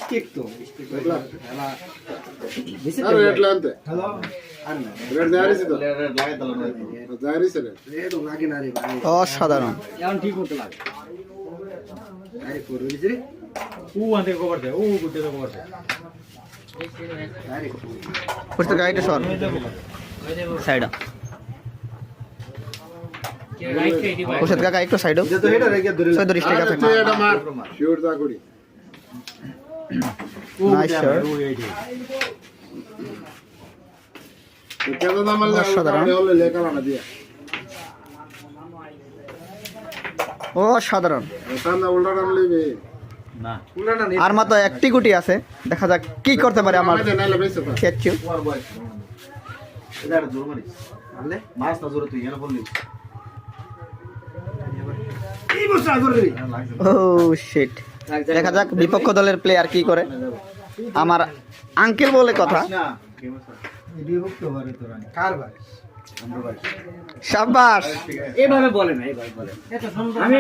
Stick তো stick দেখলা? খেলা দিছে আরে রেড লানতে হ্যালো আর না রেড জারিছে তো লাগাই দিলাম জারিছে রে রেড লাগে না রে ভাই অসাধারণ। এখন ঠিক মতো লাগে আরে করে দিছে ও আনতে কভার দে ও গুটে কভার দে আরে পুরো গাইডে সর সাইড ওষুধ কাকা একটু সাইড এটা তো এটা রেখে ধরে 130 টাকা আরে থাকে তুই এটা মার শিওর দা করি নাইস শট। কেন না মারলে অসাধারণ। হলে লেখা না দিয়া অসাধারণ। সামনে উল্টা নাম লইবে না পুরাটা নেই আর মাত্র একটি গুটি আছে, দেখা যাক কি করতে পারে আমার আমাদের নাইলে বেঁচে থাক খেচ্ছু। ওর বয়স এটা আর জোর মারিস মারলে মাছ না জোরে তুই এনে বললি এই বছর ধরে রে ও শিট। দেখা যাক বিপক্ষ দলের প্লেয়ার কি করে। আমার আঙ্কেল বলে কথা। না ভিডিও করতে পারে তোরা কার ভাই সাবাস। এভাবে বলে না এভাবে বলে আমি